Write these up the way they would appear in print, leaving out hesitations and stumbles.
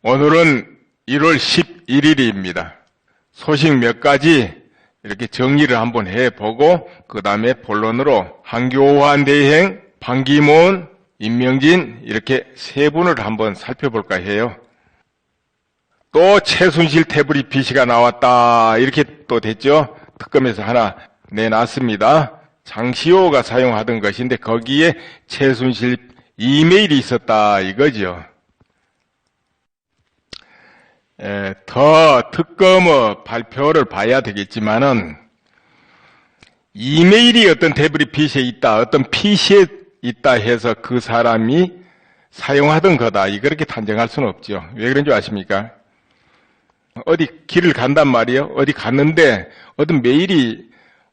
오늘은 1월 11일입니다. 소식 몇 가지 이렇게 정리를 한번 해보고 그 다음에 본론으로 한교환 대행, 반기문, 임명진 이렇게 세 분을 한번 살펴볼까 해요. 또 최순실 태블릿 PC가 나왔다 이렇게 또 됐죠. 특검에서 하나 내놨습니다. 장시호가 사용하던 것인데 거기에 최순실 이메일이 있었다 이거죠. 더 특검의 발표를 봐야 되겠지만은 이메일이 어떤 태블릿 PC에 있다, 어떤 PC에 있다 해서 그 사람이 사용하던 거다 이렇게 단정할 수는 없죠. 왜 그런 줄 아십니까? 어디 길을 간단 말이에요. 어디 갔는데 어떤 메일이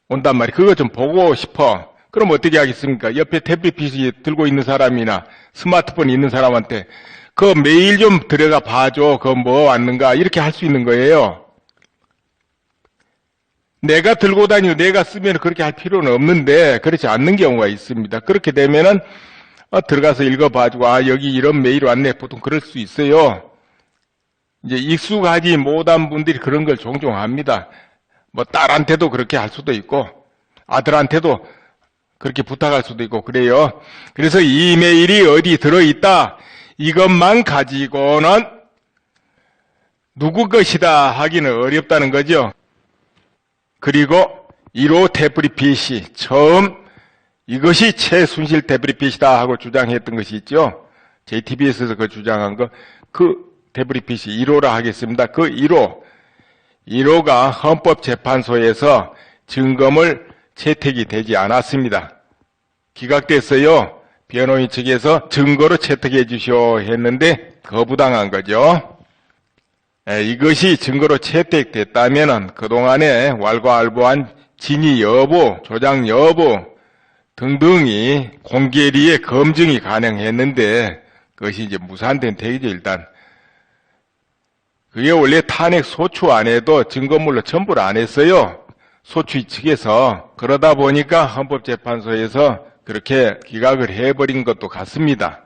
온단 말이에요. 그거 좀 보고 싶어. 그럼 어떻게 하겠습니까? 옆에 태블릿 PC 들고 있는 사람이나 스마트폰 있는 사람한테 그 메일 좀 들어가 봐줘. 그거 뭐 왔는가? 이렇게 할 수 있는 거예요. 내가 들고 다니고 내가 쓰면 그렇게 할 필요는 없는데 그렇지 않는 경우가 있습니다. 그렇게 되면은 들어가서 읽어봐주고 여기 이런 메일 왔네. 보통 그럴 수 있어요. 이제 익숙하지 못한 분들이 그런 걸 종종 합니다. 뭐 딸한테도 그렇게 할 수도 있고 아들한테도 그렇게 부탁할 수도 있고 그래요. 그래서 이메일이 어디 들어있다 이것만 가지고는 누구 것이다 하기는 어렵다는 거죠. 그리고 1호 태블릿 PC 처음 이것이 최순실 태블릿 PC다 하고 주장했던 것이 있죠. JTBC에서 그 주장한 거 그 태블릿 PC 1호라 하겠습니다. 그 1호가 헌법재판소에서 증거물 채택이 되지 않았습니다. 기각됐어요. 변호인 측에서 증거로 채택해 주시오 했는데 거부당한 거죠. 이것이 증거로 채택됐다면 그동안에 왈가왈부한 진위 여부, 조작 여부 등등이 공개리에 검증이 가능했는데 그것이 이제 무산된 대기죠. 일단 그게 원래 탄핵 소추 안에도 증거물로 첨부를 안 했어요. 소추 측에서. 그러다 보니까 헌법재판소에서 그렇게 기각을 해버린 것도 같습니다.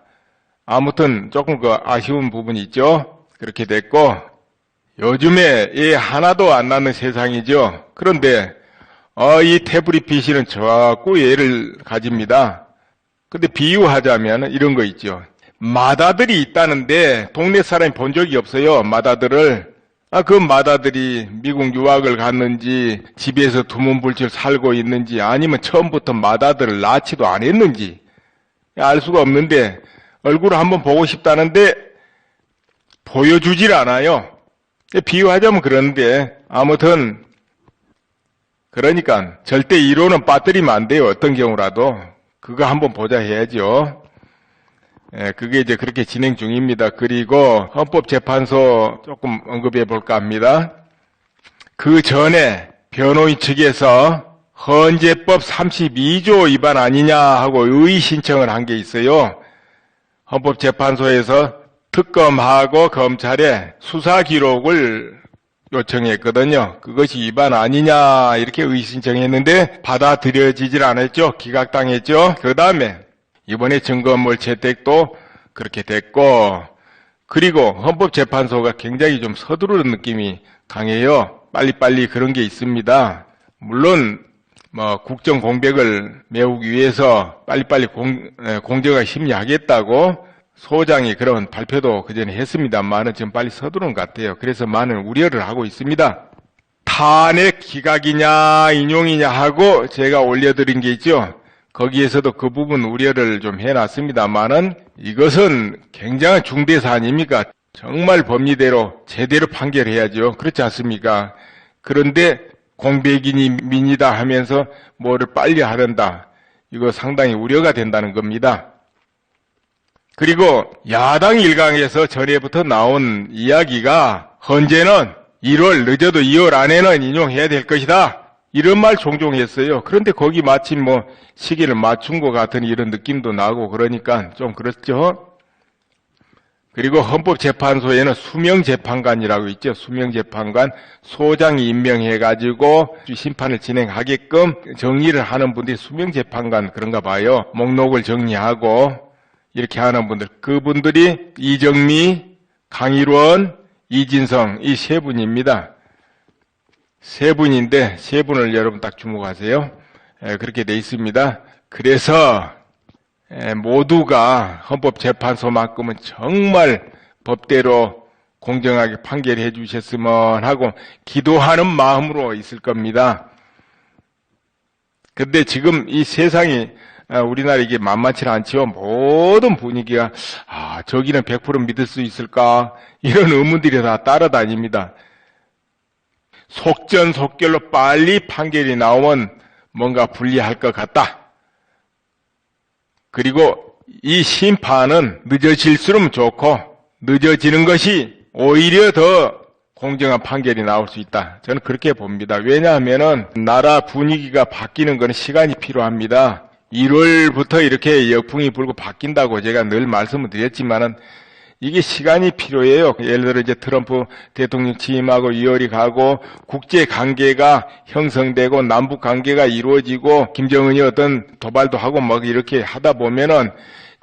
아무튼 조금 아쉬운 부분이 있죠. 그렇게 됐고 요즘에 하나도 안 나는 세상이죠. 그런데 이 태블릿 PC는 자꾸 예를 가집니다. 근데 비유하자면 이런 거 있죠. 맏아들이 있다는데 동네 사람이 본 적이 없어요. 맏아들을. 그 맏아들이 미국 유학을 갔는지 집에서 두문불출 살고 있는지 아니면 처음부터 맏아들을 낳지도 않았는지 알 수가 없는데 얼굴을 한번 보고 싶다는데 보여주질 않아요. 비유하자면 그런데 아무튼 그러니까 절대 1호는 빠뜨리면 안 돼요. 어떤 경우라도. 그거 한번 보자 해야죠. 그게 이제 그렇게 진행 중입니다. 그리고 헌법재판소 조금 언급해 볼까 합니다. 그 전에 변호인 측에서 헌재법 32조 위반 아니냐 하고 의의 신청을 한 게 있어요. 헌법재판소에서 특검하고 검찰에 수사 기록을 요청했거든요. 그것이 위반 아니냐 이렇게 의의 신청했는데 받아들여지질 않았죠. 기각당했죠. 그 다음에 이번에 증거물 채택도 그렇게 됐고 그리고 헌법재판소가 굉장히 좀 서두르는 느낌이 강해요. 빨리빨리 그런 게 있습니다. 물론 국정 공백을 메우기 위해서 빨리빨리 공정하게 심리하겠다고 소장이 그런 발표도 그전에 했습니다만은 지금 빨리 서두르는 것 같아요. 그래서 많은 우려를 하고 있습니다. 탄핵 기각이냐 인용이냐 하고 제가 올려드린 게 있죠. 거기에서도 그 부분 우려를 좀 해놨습니다만은 이것은 굉장한 중대 사안입니까? 정말 법리대로 제대로 판결해야죠. 그렇지 않습니까? 그런데 공백이니 민이다 하면서 뭐를 빨리 하란다. 이거 상당히 우려가 된다는 겁니다. 그리고 야당 일각에서 전에부터 나온 이야기가 헌재는 1월 늦어도 2월 안에는 인용해야 될 것이다. 이런 말 종종 했어요. 그런데 거기 마침 시기를 맞춘 것 같은 이런 느낌도 나고 그러니까 좀 그렇죠. 그리고 헌법재판소에는 수명재판관이라고 있죠. 수명재판관 소장이 임명해가지고 심판을 진행하게끔 정리를 하는 분들이 수명재판관 그런가 봐요. 목록을 정리하고 이렇게 하는 분들. 그분들이 이정미 강일원, 이진성 이 세 분입니다. 세 분인데 세 분을 여러분 딱 주목하세요. 그렇게 돼 있습니다. 그래서 모두가 헌법재판소만큼은 정말 법대로 공정하게 판결해 주셨으면 하고 기도하는 마음으로 있을 겁니다. 근데 지금 이 세상이 우리나라 이게 만만치 않죠. 모든 분위기가 저기는 100% 믿을 수 있을까? 이런 의문들이 다 따라다닙니다. 속전속결로 빨리 판결이 나오면 뭔가 불리할 것 같다. 그리고 이 심판은 늦어질수록 좋고 늦어지는 것이 오히려 더 공정한 판결이 나올 수 있다. 저는 그렇게 봅니다. 왜냐하면 나라 분위기가 바뀌는 것은 시간이 필요합니다. 1월부터 이렇게 역풍이 불고 바뀐다고 제가 늘 말씀을 드렸지만은 이게 시간이 필요해요. 예를 들어 이제 트럼프 대통령 취임하고 2월이 가고 국제 관계가 형성되고 남북 관계가 이루어지고 김정은이 어떤 도발도 하고 막 이렇게 하다 보면은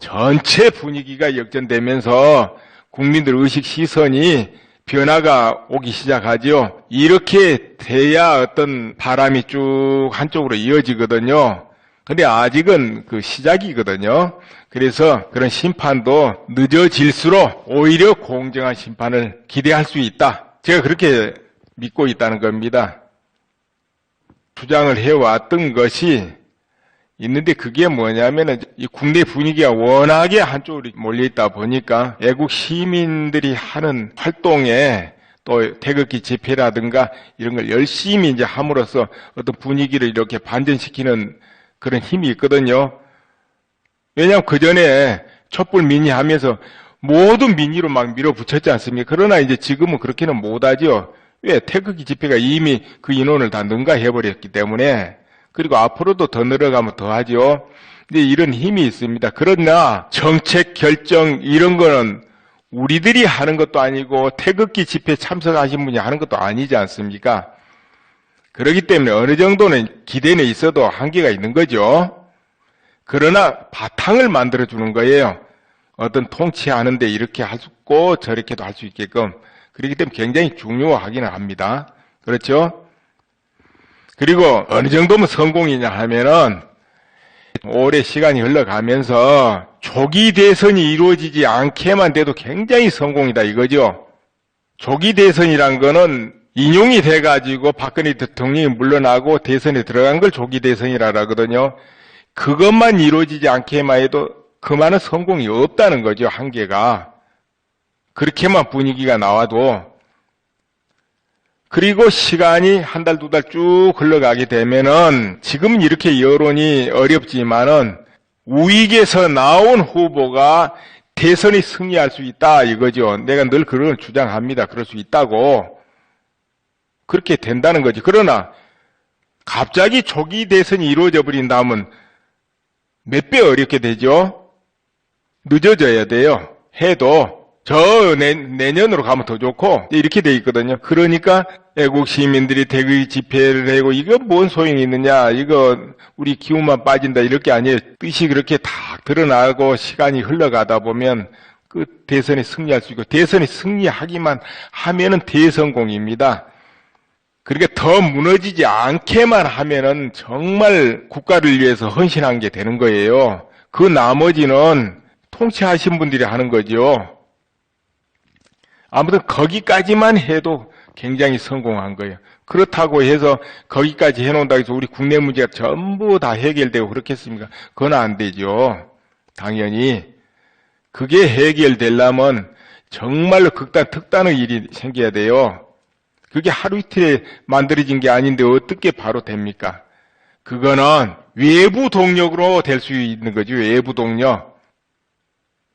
전체 분위기가 역전되면서 국민들 의식 시선이 변화가 오기 시작하죠. 이렇게 돼야 어떤 바람이 쭉 한쪽으로 이어지거든요. 근데 아직은 그 시작이거든요. 그래서 그런 심판도 늦어질수록 오히려 공정한 심판을 기대할 수 있다. 제가 그렇게 믿고 있다는 겁니다. 주장을 해왔던 것이 있는데 그게 뭐냐면은 이 국내 분위기가 워낙에 한쪽으로 몰려있다 보니까 애국 시민들이 하는 활동에 또 태극기 집회라든가 이런 걸 열심히 이제 함으로써 어떤 분위기를 이렇게 반전시키는 그런 힘이 있거든요. 왜냐하면 그 전에 촛불 민의 하면서 모든 민의로 막 밀어붙였지 않습니까? 그러나 이제 지금은 그렇게는 못하죠. 왜? 태극기 집회가 이미 그 인원을 다 능가해버렸기 때문에. 그리고 앞으로도 더 늘어가면 더 하죠. 근데 이런 힘이 있습니다. 그러나 정책 결정 이런 거는 우리들이 하는 것도 아니고 태극기 집회 참석하신 분이 하는 것도 아니지 않습니까? 그렇기 때문에 어느 정도는 기대는 있어도 한계가 있는 거죠. 그러나 바탕을 만들어주는 거예요. 어떤 통치하는데 이렇게 할 수 있고 저렇게도 할 수 있게끔. 그렇기 때문에 굉장히 중요하기는 합니다. 그렇죠? 그리고 어느 정도면 성공이냐 하면은 오래 시간이 흘러가면서 조기 대선이 이루어지지 않게만 돼도 굉장히 성공이다 이거죠. 조기 대선이란 거는 인용이 돼가지고 박근혜 대통령이 물러나고 대선에 들어간 걸 조기 대선이라 하거든요. 그것만 이루어지지 않게만 해도 그만한 성공이 없다는 거죠. 한계가. 그렇게만 분위기가 나와도. 그리고 시간이 한 달, 두 달 쭉 흘러가게 되면은 지금은 이렇게 여론이 어렵지만은 우익에서 나온 후보가 대선에 승리할 수 있다 이거죠. 내가 늘 그런 주장합니다. 그럴 수 있다고. 그렇게 된다는 거지. 그러나 갑자기 조기 대선이 이루어져 버린다면 몇 배 어렵게 되죠? 늦어져야 돼요. 해도 내년으로 가면 더 좋고 이렇게 돼 있거든요. 그러니까 애국 시민들이 태극기 집회를 하고 이거 뭔 소용이 있느냐, 이거 우리 기운만 빠진다 이렇게 아니에요. 뜻이 그렇게 다 드러나고 시간이 흘러가다 보면 그 대선에 승리할 수 있고 대선에 승리하기만 하면은 대성공입니다. 그러니까 더 무너지지 않게만 하면은 정말 국가를 위해서 헌신한 게 되는 거예요. 그 나머지는 통치하신 분들이 하는 거죠. 아무튼 거기까지만 해도 굉장히 성공한 거예요. 그렇다고 해서 거기까지 해놓는다고 해서 우리 국내 문제가 전부 다 해결되고 그렇겠습니까? 그건 안 되죠. 당연히. 그게 해결되려면 정말로 극단 특단의 일이 생겨야 돼요. 그게 하루 이틀에 만들어진 게 아닌데 어떻게 바로 됩니까? 그거는 외부 동력으로 될 수 있는 거죠. 외부 동력.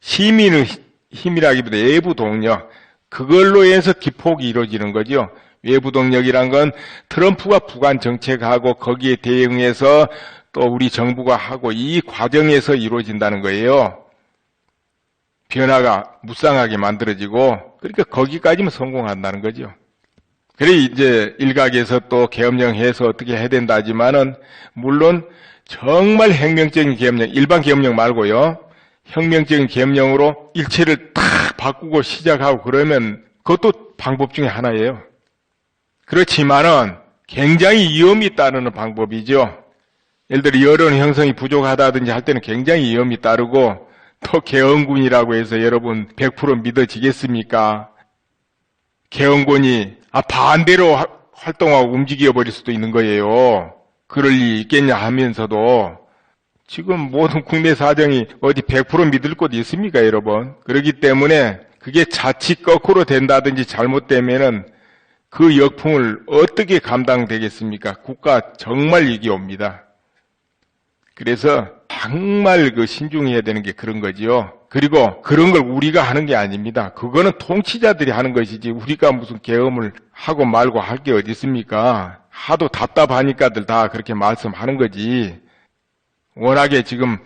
시민의 힘이라기보다 외부 동력. 그걸로 해서 기폭이 이루어지는 거죠. 외부 동력이란 건 트럼프가 북한 정책하고 거기에 대응해서 또 우리 정부가 하고 이 과정에서 이루어진다는 거예요. 변화가 무쌍하게 만들어지고 그러니까 거기까지만 성공한다는 거죠. 그래 이제 일각에서 또 계엄령해서 어떻게 해야 된다 하지만은 물론 정말 혁명적인 계엄령, 일반 계엄령 말고요. 혁명적인 계명으로 일체를 탁 바꾸고 시작하고 그러면 그것도 방법 중에 하나예요. 그렇지만은 굉장히 위험이 따르는 방법이죠. 예를 들어 여론 형성이 부족하다든지 할 때는 굉장히 위험이 따르고 또 개헌군이라고 해서 여러분 100% 믿어지겠습니까? 개헌군이 반대로 활동하고 움직여버릴 수도 있는 거예요. 그럴 리 있겠냐 하면서도 지금 모든 국내 사정이 어디 100% 믿을 곳이 있습니까, 여러분? 그렇기 때문에 그게 자칫 거꾸로 된다든지 잘못되면은 그 역풍을 어떻게 감당되겠습니까? 국가 정말 위기 옵니다. 그래서 정말 신중해야 되는 게 그런 거지요. 그리고 그런 걸 우리가 하는 게 아닙니다. 그거는 통치자들이 하는 것이지 우리가 무슨 계엄을 하고 말고 할 게 어디 있습니까? 하도 답답하니까들 다 그렇게 말씀하는 거지. 워낙에 지금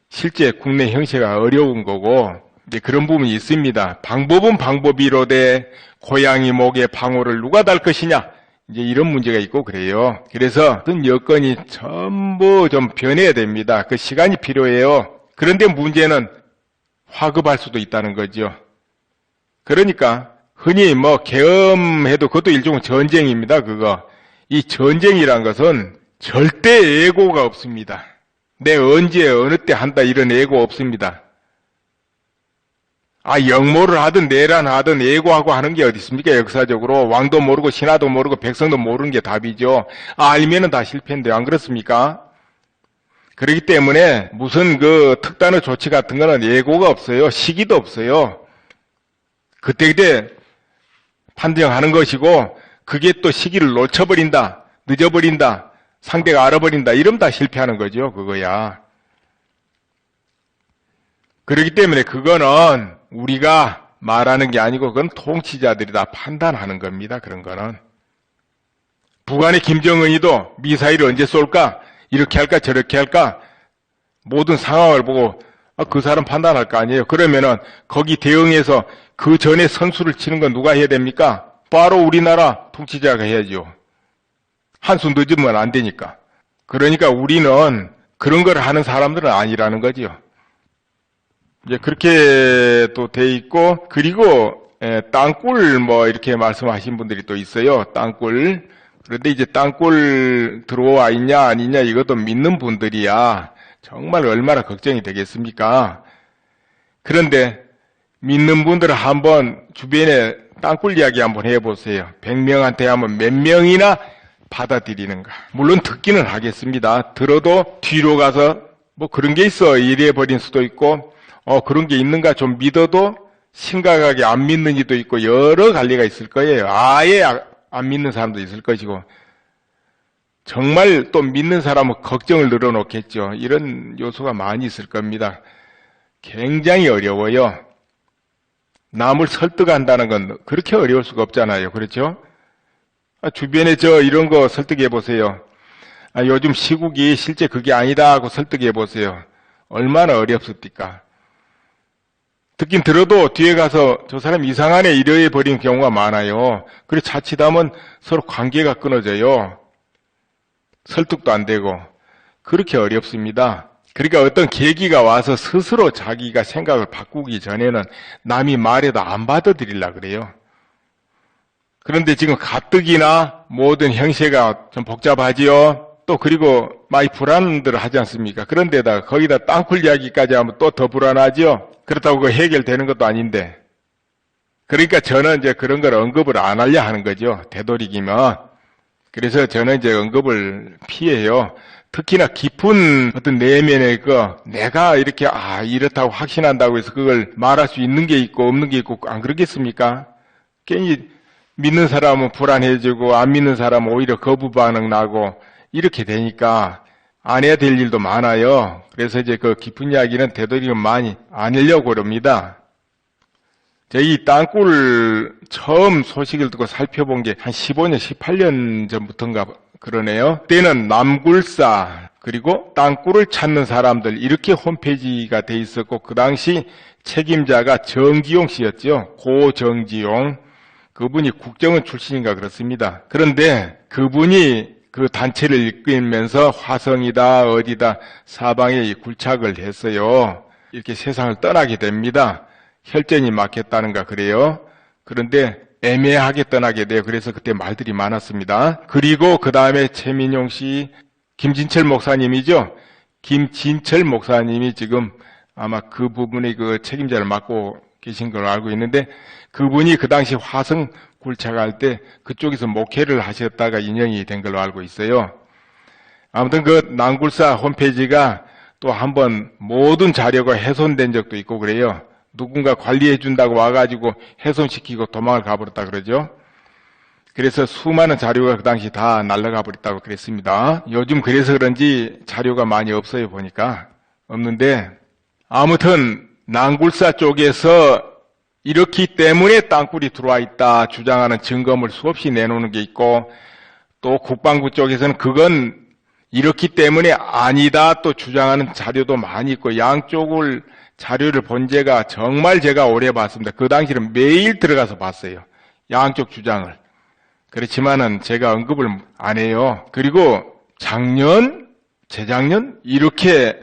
실제 국내 형세가 어려운 거고 이제 그런 부분이 있습니다. 방법은 방법이로되 고양이 목에 방울을 누가 달 것이냐 이제 이런 문제가 있고 그래요. 그래서 어떤 여건이 전부 좀 변해야 됩니다. 그 시간이 필요해요. 그런데 문제는 화급할 수도 있다는 거죠. 그러니까 흔히 계엄해도 그것도 일종의 전쟁입니다. 그거. 이 전쟁이란 것은 절대 예고가 없습니다. 내 언제 어느 때 한다 이런 예고 없습니다. 역모를 하든 내란하든 예고하고 하는 게 어디 있습니까? 역사적으로 왕도 모르고 신하도 모르고 백성도 모르는 게 답이죠. 알면은 다 실패인데 안 그렇습니까? 그렇기 때문에 무슨 특단의 조치 같은 거는 예고가 없어요. 시기도 없어요. 그때그때 판정하는 것이고 그게 또 시기를 놓쳐버린다, 늦어버린다, 상대가 알아버린다 이러면 다 실패하는 거죠. 그거야. 그렇기 때문에 그거는 우리가 말하는 게 아니고 그건 통치자들이 다 판단하는 겁니다. 그런 거는. 북한의 김정은이도 미사일을 언제 쏠까? 이렇게 할까 저렇게 할까? 모든 상황을 보고 그 사람 판단할 거 아니에요. 그러면은 거기 대응해서 그 전에 선수를 치는 건 누가 해야 됩니까? 바로 우리나라 통치자가 해야죠. 한숨 늦으면 안 되니까. 그러니까 우리는 그런 걸 하는 사람들은 아니라는 거지요. 이제 그렇게 또 돼 있고, 그리고 땅굴 이렇게 말씀하신 분들이 또 있어요. 땅굴. 그런데 이제 땅굴 들어와 있냐 아니냐 이것도 믿는 분들이야 정말 얼마나 걱정이 되겠습니까? 그런데 믿는 분들은 한번 주변에 땅굴 이야기 한번 해보세요. 100명한테 하면 몇 명이나 받아들이는가. 물론 듣기는 하겠습니다. 들어도 뒤로 가서 그런 게 있어 이래버린 수도 있고 그런 게 있는가 좀 믿어도 심각하게 안 믿는 이도 있고 여러 갈래가 있을 거예요. 아예 안 믿는 사람도 있을 것이고 정말 또 믿는 사람은 걱정을 늘어놓겠죠. 이런 요소가 많이 있을 겁니다. 굉장히 어려워요. 남을 설득한다는 건 그렇게 어려울 수가 없잖아요. 그렇죠? 주변에 이런 거 설득해 보세요. 요즘 시국이 실제 그게 아니다 하고 설득해 보세요. 얼마나 어렵습니까? 듣긴 들어도 뒤에 가서 저 사람 이상하네 이래 버린 경우가 많아요. 그래서 자칫하면 서로 관계가 끊어져요. 설득도 안 되고 그렇게 어렵습니다. 그러니까 어떤 계기가 와서 스스로 자기가 생각을 바꾸기 전에는 남이 말해도 안 받아들이려고 그래요. 그런데 지금 가뜩이나 모든 형세가 좀 복잡하지요. 또 그리고 많이 불안들 하지 않습니까? 그런데다가 거기다 땅굴 이야기까지 하면 또 더 불안하죠. 그렇다고 그거 해결되는 것도 아닌데. 그러니까 저는 이제 그런 걸 언급을 안 하려 하는 거죠. 되도록이면. 그래서 저는 이제 언급을 피해요. 특히나 깊은 어떤 내면의 내가 이렇게 이렇다고 확신한다고 해서 그걸 말할 수 있는 게 있고 없는 게 있고 안 그러겠습니까? 괜히 믿는 사람은 불안해지고 안 믿는 사람은 오히려 거부 반응 나고 이렇게 되니까 안 해야 될 일도 많아요. 그래서 이제 그 깊은 이야기는 되도록이면 많이 안 하려고 그럽니다. 이 땅굴 처음 소식을 듣고 살펴본 게 한 15년, 18년 전부터인가 그러네요. 그때는 남굴사 그리고 땅굴을 찾는 사람들 이렇게 홈페이지가 돼 있었고 그 당시 책임자가 정지용 씨였죠. 고 정지용. 그분이 국정원 출신인가 그렇습니다. 그런데 그분이 그 단체를 이끌면서 화성이다 어디다 사방에 굴착을 했어요. 이렇게 세상을 떠나게 됩니다. 혈전이 막혔다는가 그래요. 그런데 애매하게 떠나게 돼요. 그래서 그때 말들이 많았습니다. 그리고 그 다음에 최민용 씨, 김진철 목사님이죠. 김진철 목사님이 지금 아마 그 부분의 그 책임자를 맡고 계신 걸로 알고 있는데, 그분이 그 당시 화성 굴착할 때 그쪽에서 목회를 하셨다가 인연이 된 걸로 알고 있어요. 아무튼 그 난굴사 홈페이지가 또 한번 모든 자료가 훼손된 적도 있고 그래요. 누군가 관리해 준다고 와가지고 훼손시키고 도망을 가버렸다 그러죠. 그래서 수많은 자료가 그 당시 다 날아가 버렸다고 그랬습니다. 요즘 그래서 그런지 자료가 많이 없어요. 보니까 없는데, 아무튼 난굴사 쪽에서 이렇기 때문에 땅굴이 들어와 있다 주장하는 증거물 수없이 내놓는 게 있고, 또 국방부 쪽에서는 그건 이렇기 때문에 아니다 또 주장하는 자료도 많이 있고, 양쪽을 자료를 본 제가 정말 제가 오래 봤습니다. 그 당시는 매일 들어가서 봤어요. 양쪽 주장을. 그렇지만은 제가 언급을 안 해요. 그리고 작년, 재작년 이렇게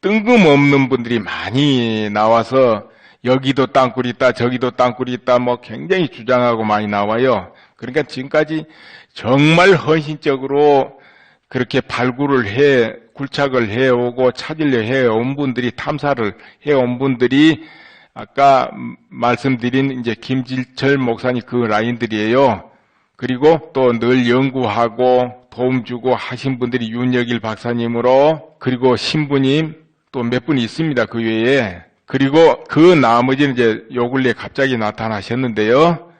뜬금없는 분들이 많이 나와서 여기도 땅굴이 있다, 저기도 땅굴이 있다, 뭐 굉장히 주장하고 많이 나와요. 그러니까 지금까지 정말 헌신적으로 그렇게 발굴을 해, 굴착을 해오고 찾으려 해온 분들이, 탐사를 해온 분들이 아까 말씀드린 이제 김진철 목사님 그 라인들이에요. 그리고 또 늘 연구하고 도움 주고 하신 분들이 윤여길 박사님으로, 그리고 신부님 또 몇 분 있습니다. 그 외에. 그리고 그 나머지는 이제 요 근래 갑자기 나타나셨는데요.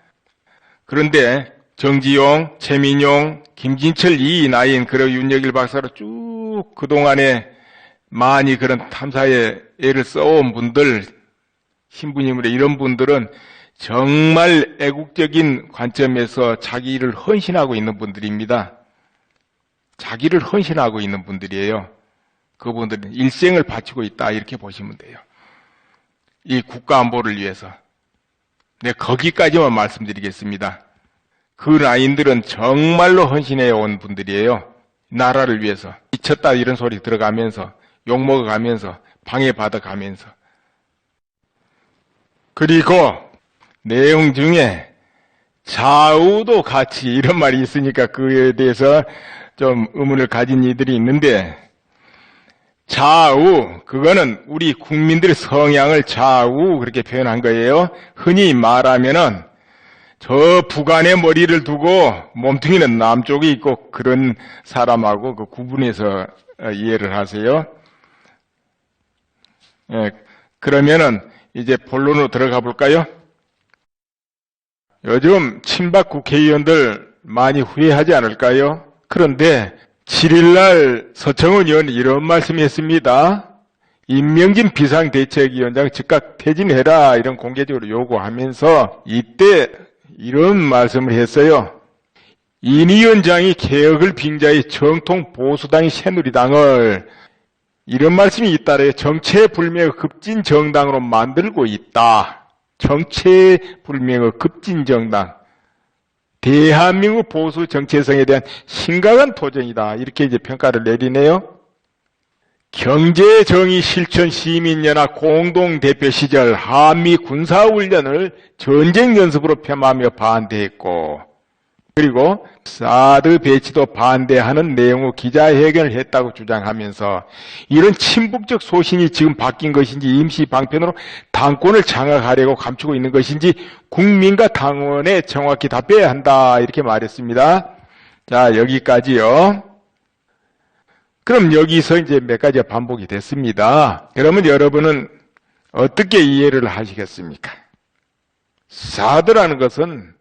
그런데 정지용, 최민용, 김진철 이 나인, 그리고 윤여길 박사로 쭉 그동안에 많이 그런 탐사에 애를 써온 분들, 신부님으로 이런 분들은 정말 애국적인 관점에서 자기 일을 헌신하고 있는 분들입니다. 자기를 헌신하고 있는 분들이에요. 그분들은 일생을 바치고 있다 이렇게 보시면 돼요. 이 국가 안보를 위해서. 네, 거기까지만 말씀드리겠습니다. 그 라인들은 정말로 헌신해 온 분들이에요. 나라를 위해서. 미쳤다 이런 소리 들어가면서, 욕먹어가면서, 방해받아가면서. 그리고 내용 중에 좌우도 같이 이런 말이 있으니까 그에 대해서 좀 의문을 가진 이들이 있는데, 좌우, 그거는 우리 국민들의 성향을 좌우 그렇게 표현한 거예요. 흔히 말하면은 저 북한에 머리를 두고 몸뚱이는 남쪽에 있고 그런 사람하고 그 구분해서 이해를 하세요. 예, 그러면은 이제 본론으로 들어가 볼까요? 요즘 친박 국회의원들 많이 후회하지 않을까요? 그런데 7일날 서청원 의원이 이런 말씀했습니다. 임명진 비상대책위원장 즉각 퇴진해라 이런 공개적으로 요구하면서 이때 이런 말씀을 했어요. 인 위원장이 개혁을 빙자해 정통 보수당이 새누리당을, 이런 말씀이 있다래요. 정체불명의 급진정당으로 만들고 있다. 정체불명의 급진정당. 대한민국 보수 정체성에 대한 심각한 도전이다. 이렇게 이제 평가를 내리네요. 경제정의 실천 시민연합 공동대표 시절 한미 군사훈련을 전쟁 연습으로 폄하하며 반대했고, 그리고 사드 배치도 반대하는 내용의 기자회견을 했다고 주장하면서 이런 친북적 소신이 지금 바뀐 것인지 임시 방편으로 당권을 장악하려고 감추고 있는 것인지 국민과 당원에 정확히 답해야 한다 이렇게 말했습니다. 자, 여기까지요. 그럼 여기서 이제 몇 가지가 반복이 됐습니다. 그러면 여러분은 어떻게 이해를 하시겠습니까? 사드라는 것은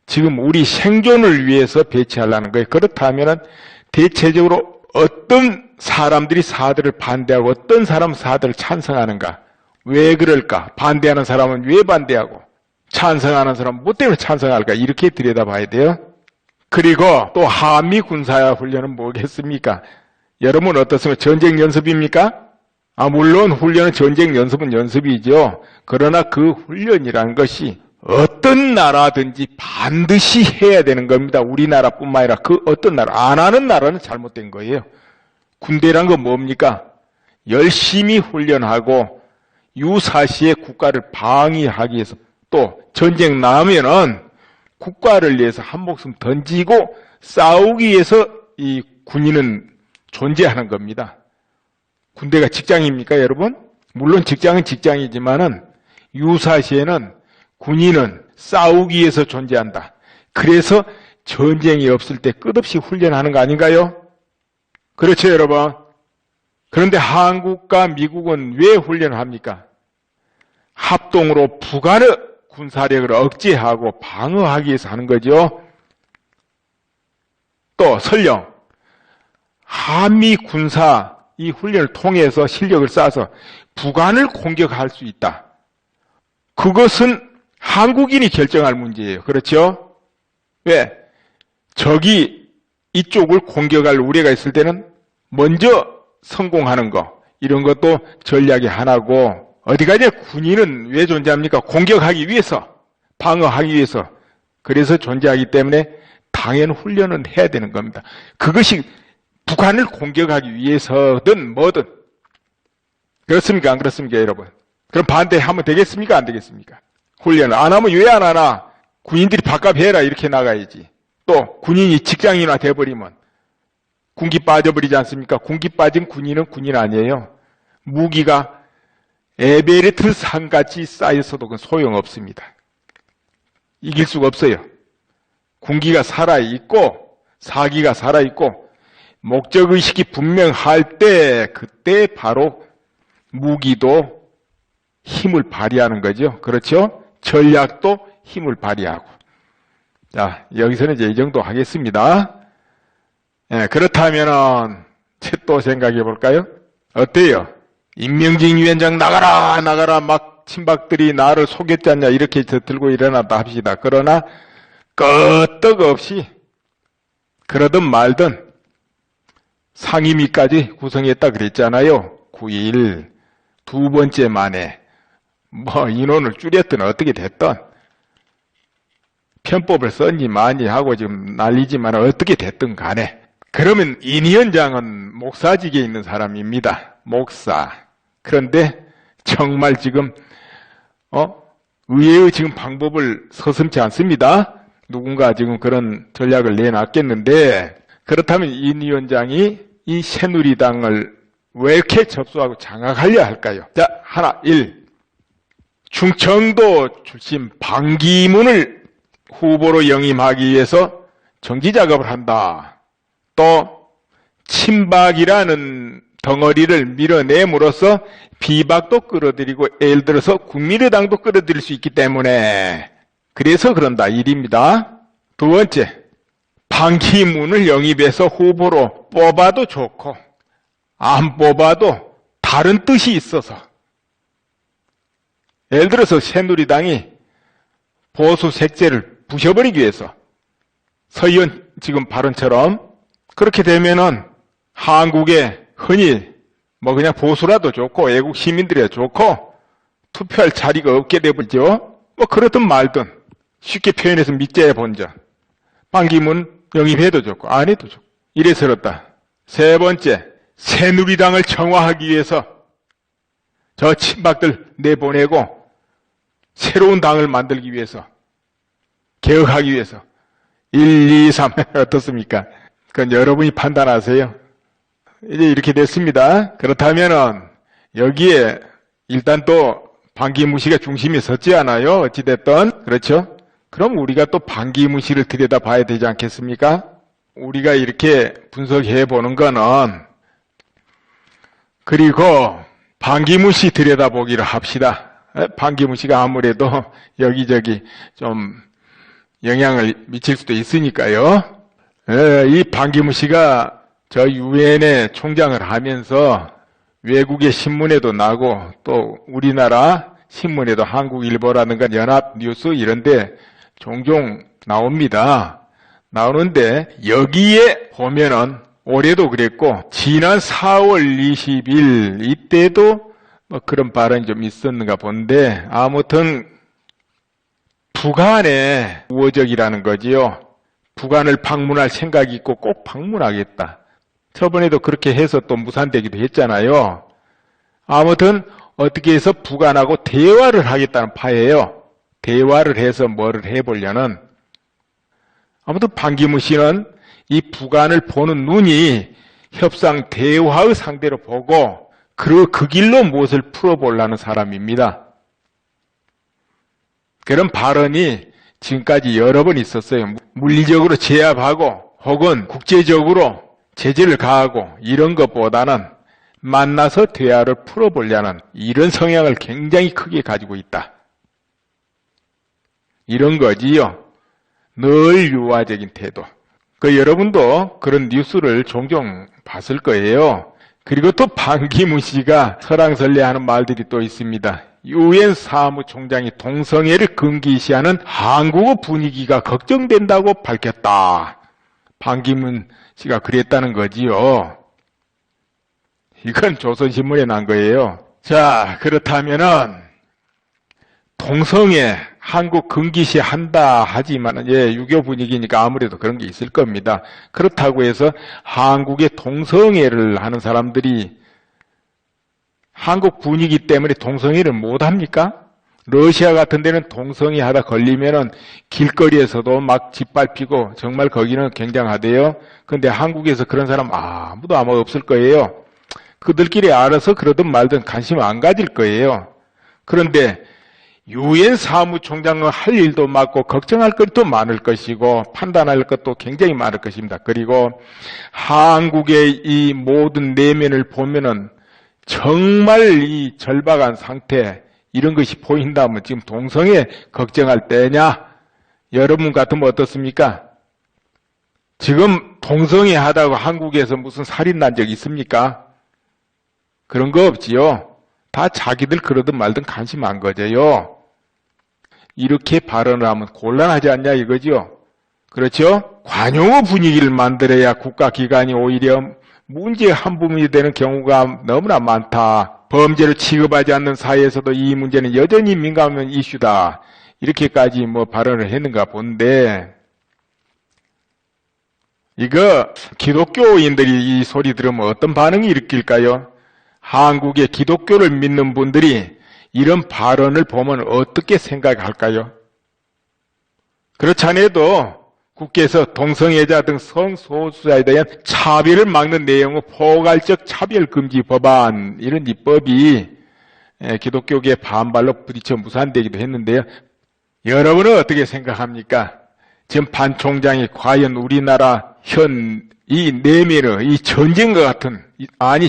지금 우리 생존을 위해서 배치하려는 거예요. 그렇다면 대체적으로 어떤 사람들이 사드를 반대하고 어떤 사람은 사드를 찬성하는가? 왜 그럴까? 반대하는 사람은 왜 반대하고 찬성하는 사람은 뭐 때문에 찬성할까? 이렇게 들여다봐야 돼요. 그리고 또 한미 군사훈련은 뭐겠습니까? 여러분 어떻습니까? 전쟁 연습입니까? 물론 훈련은 전쟁 연습은 연습이죠. 그러나 그 훈련이라는 것이 어떤 나라든지 반드시 해야 되는 겁니다. 우리나라뿐만 아니라 그 어떤 나라, 안 하는 나라는 잘못된 거예요. 군대란 건 뭡니까? 열심히 훈련하고 유사시에 국가를 방위하기 위해서 또 전쟁 나면은 국가를 위해서 한 목숨 던지고 싸우기 위해서 이 군인은 존재하는 겁니다. 군대가 직장입니까, 여러분? 물론 직장은 직장이지만은 유사시에는 군인은 싸우기 위해서 존재한다. 그래서 전쟁이 없을 때 끝없이 훈련하는 거 아닌가요? 그렇죠, 여러분? 그런데 한국과 미국은 왜 훈련을 합니까? 합동으로 북한의 군사력을 억제하고 방어하기 위해서 하는 거죠. 또 설령 한미 군사 이 훈련을 통해서 실력을 쌓아서 북한을 공격할 수 있다. 그것은 한국인이 결정할 문제예요. 그렇죠? 왜? 적이 이쪽을 공격할 우려가 있을 때는 먼저 성공하는 거, 이런 것도 전략의 하나고, 어디까지 군인은 왜 존재합니까? 공격하기 위해서, 방어하기 위해서. 그래서 존재하기 때문에 당연 훈련은 해야 되는 겁니다. 그것이 북한을 공격하기 위해서든 뭐든. 그렇습니까? 안 그렇습니까, 여러분? 그럼 반대하면 되겠습니까? 안 되겠습니까? 훈련을 안 하면 왜 안 하나? 군인들이 밥값 해라 이렇게 나가야지. 또 군인이 직장인화 돼버리면 군기 빠져버리지 않습니까? 군기 빠진 군인은 군인 아니에요. 무기가 에베레스트 산같이 쌓였어도 그건 소용없습니다. 이길 수가 없어요. 군기가 살아있고 사기가 살아있고 목적의식이 분명할 때 그때 바로 무기도 힘을 발휘하는 거죠. 그렇죠? 전략도 힘을 발휘하고. 자, 여기서는 이제 이 정도 하겠습니다. 예, 그렇다면은 또 생각해 볼까요? 어때요? 임명진 위원장 나가라 나가라 막 친박들이 나를 속였지 않냐 이렇게 들고 일어났다 합시다. 그러나 끄떡없이 그러든 말든 상임위까지 구성했다 그랬잖아요. 9일 두 번째 만에 뭐 인원을 줄였든 어떻게 됐든 편법을 썼니 많이 하고 지금 난리지만 어떻게 됐든 간에 그러면 인 위원장은 목사직에 있는 사람입니다. 목사. 그런데 정말 지금 의회의 지금 방법을 서슴지 않습니다. 누군가 지금 그런 전략을 내놨겠는데 그렇다면 인 위원장이 이 새누리당을 왜 이렇게 접수하고 장악하려 할까요? 자, 하나, 1. 충청도 출신 반기문을 후보로 영임하기 위해서 정치작업을 한다. 또 친박이라는 덩어리를 밀어내므로써 비박도 끌어들이고 예를 들어서 국민의당도 끌어들일 수 있기 때문에 그래서 그런다. 1입니다. 두 번째, 반기문을 영입해서 후보로 뽑아도 좋고 안 뽑아도 다른 뜻이 있어서 예를 들어서 새누리당이 보수 색재를 부셔버리기 위해서 서 의원 지금 발언처럼 그렇게 되면은 한국에 흔히 뭐 그냥 보수라도 좋고 애국 시민들이 좋고 투표할 자리가 없게 되버리죠. 뭐 그렇든 말든 쉽게 표현해서 밑재야 본전. 반기문 영입해도 좋고 안 해도 좋고 이래서 그렇다. 세 번째, 새누리당을 정화하기 위해서 저 친박들 내보내고 새로운 당을 만들기 위해서 개혁하기 위해서 1, 2, 3 어떻습니까? 그건 여러분이 판단하세요. 이제 이렇게 됐습니다. 그렇다면은 여기에 일단 또 반기문 씨가 중심에 섰지 않아요? 어찌됐든 그렇죠? 그럼 우리가 또 반기문 씨를 들여다봐야 되지 않겠습니까? 우리가 이렇게 분석해 보는 거는 그리고 반기문 씨 들여다보기를 합시다. 반기문 씨가 아무래도 여기저기 좀 영향을 미칠 수도 있으니까요. 이 반기문 씨가 저 유엔의 총장을 하면서 외국의 신문에도 나고 또 우리나라 신문에도 한국일보라든가 연합뉴스 이런데 종종 나옵니다. 나오는데 여기에 보면은 올해도 그랬고 지난 4월 20일 이때도 뭐 그런 발언이 좀 있었는가 본데 아무튼 북한의 우호적이라는 거지요. 북한을 방문할 생각이 있고 꼭 방문하겠다. 저번에도 그렇게 해서 또 무산되기도 했잖아요. 아무튼 어떻게 해서 북한하고 대화를 하겠다는 파예요. 대화를 해서 뭐를 해보려는. 아무튼 반기문 씨는 이 북한을 보는 눈이 협상 대화의 상대로 보고 그 길로 무엇을 풀어보려는 사람입니다. 그런 발언이 지금까지 여러 번 있었어요. 물리적으로 제압하고 혹은 국제적으로 제재를 가하고 이런 것보다는 만나서 대화를 풀어보려는 이런 성향을 굉장히 크게 가지고 있다. 이런 거지요. 늘 유화적인 태도. 여러분도 그런 뉴스를 종종 봤을 거예요. 그리고 또 반기문 씨가 설왕설래하는 말들이 또 있습니다. 유엔 사무총장이 동성애를 금기시하는 한국어 분위기가 걱정된다고 밝혔다. 반기문 씨가 그랬다는 거지요. 이건 조선신문에 난 거예요. 자, 그렇다면은 동성애 한국 금기시한다 하지만 유교 분위기니까 아무래도 그런 게 있을 겁니다. 그렇다고 해서 한국의 동성애를 하는 사람들이 한국 분위기 때문에 동성애를 못 합니까? 러시아 같은 데는 동성애 하다 걸리면은 길거리에서도 막 짓밟히고 정말 거기는 굉장하대요. 근데 한국에서 그런 사람 아무도 아마 없을 거예요. 그들끼리 알아서 그러든 말든 관심 안 가질 거예요. 그런데 유엔 사무총장은 할 일도 많고 걱정할 것도 많을 것이고 판단할 것도 굉장히 많을 것입니다. 그리고 한국의 이 모든 내면을 보면은 정말 이 절박한 상태 이런 것이 보인다면 지금 동성애 걱정할 때냐? 여러분 같으면 어떻습니까? 지금 동성애 하다가 한국에서 무슨 살인 난 적 있습니까? 그런 거 없지요. 다 자기들 그러든 말든 관심 안 가져요. 이렇게 발언을 하면 곤란하지 않냐 이거죠. 그렇죠? 관용어 분위기를 만들어야 국가기관이 오히려 문제의 한 부분이 되는 경우가 너무나 많다. 범죄를 취급하지 않는 사회에서도 이 문제는 여전히 민감한 이슈다. 이렇게까지 발언을 했는가 본데 이거 기독교인들이 이 소리 들으면 어떤 반응이 일으킬까요? 한국의 기독교를 믿는 분들이 이런 발언을 보면 어떻게 생각할까요? 그렇지 않아도 국회에서 동성애자 등 성소수자에 대한 차별을 막는 내용의 포괄적 차별금지 법안 이런 입법이 기독교계 반발로 부딪혀 무산되기도 했는데요. 여러분은 어떻게 생각합니까? 지금 반 총장이 과연 우리나라 현 이 내면의 이 전쟁과 같은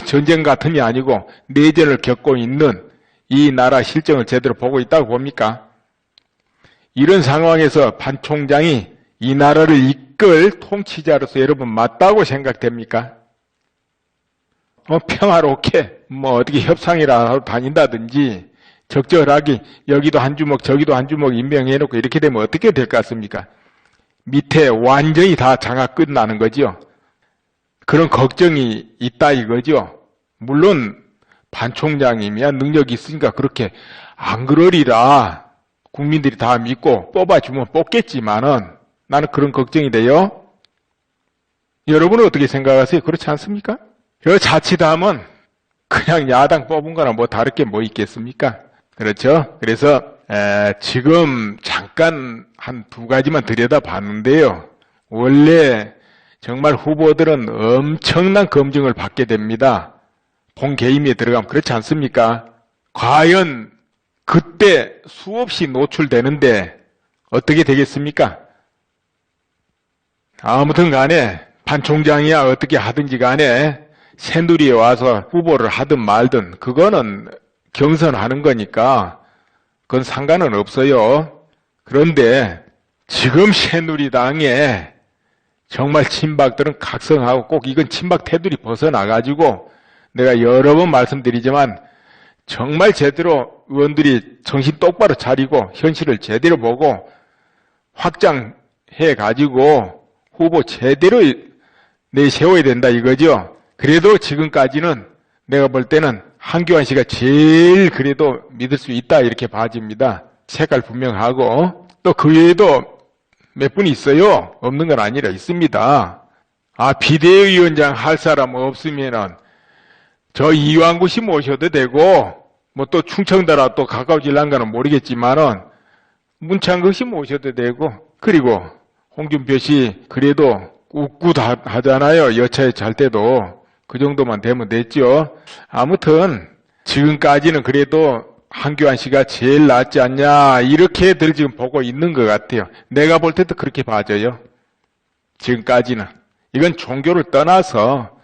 전쟁 같은이 아니고 내전을 겪고 있는 이 나라 실정을 제대로 보고 있다고 봅니까? 이런 상황에서 반 총장이 이 나라를 이끌 통치자로서 여러분 맞다고 생각됩니까? 평화롭게 어떻게 협상이라도 다닌다든지 적절하게 여기도 한 주먹 저기도 한 주먹 임명해놓고 이렇게 되면 어떻게 될 것 같습니까? 밑에 완전히 다 장악 끝나는 거죠. 그런 걱정이 있다 이거죠. 물론 반 총장이면 능력이 있으니까 그렇게 안 그러리라 국민들이 다 믿고 뽑아주면 뽑겠지만은 나는 그런 걱정이 돼요. 여러분은 어떻게 생각하세요? 그렇지 않습니까? 자칫하면 그냥 야당 뽑은 거나 다를 게 뭐 있겠습니까? 그렇죠? 그래서 지금 잠깐 한 두 가지만 들여다봤는데요. 원래 정말 후보들은 엄청난 검증을 받게 됩니다. 본개임에 들어가면 그렇지 않습니까? 과연 그때 수없이 노출되는데 어떻게 되겠습니까? 아무튼 간에 반 총장이야 어떻게 하든지 간에 새누리에 와서 후보를 하든 말든 그거는 경선하는 거니까 그건 상관은 없어요. 그런데 지금 새누리당에 정말 친박들은 각성하고 꼭 이건 친박 테두리 벗어나가지고 내가 여러 번 말씀드리지만 정말 제대로 의원들이 정신 똑바로 차리고 현실을 제대로 보고 확장해가지고 후보 제대로 내세워야 된다 이거죠. 그래도 지금까지는 내가 볼 때는 한교안 씨가 제일 그래도 믿을 수 있다 이렇게 봐집니다. 색깔 분명하고 또 그 외에도 몇 분 있어요. 없는 건 아니라 있습니다. 비대위원장 할 사람 없으면은 저 이완구 씨 모셔도 되고 뭐 또 충청도라 또 가까워질란가는 모르겠지만은 문창극 씨 모셔도 되고, 그리고 홍준표 씨 그래도 꿋꿋하잖아요. 여차에 잘 때도. 그 정도만 되면 됐죠. 아무튼 지금까지는 그래도 한교안 씨가 제일 낫지 않냐 이렇게들 지금 보고 있는 것 같아요. 내가 볼 때도 그렇게 봐져요. 지금까지는. 이건 종교를 떠나서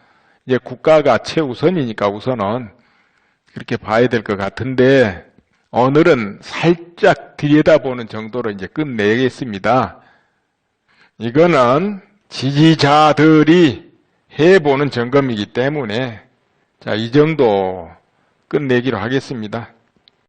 이제 국가가 최우선이니까 우선은 그렇게 봐야 될 것 같은데, 오늘은 살짝 들여다보는 정도로 이제 끝내겠습니다. 이거는 지지자들이 해보는 점검이기 때문에, 자, 이 정도 끝내기로 하겠습니다.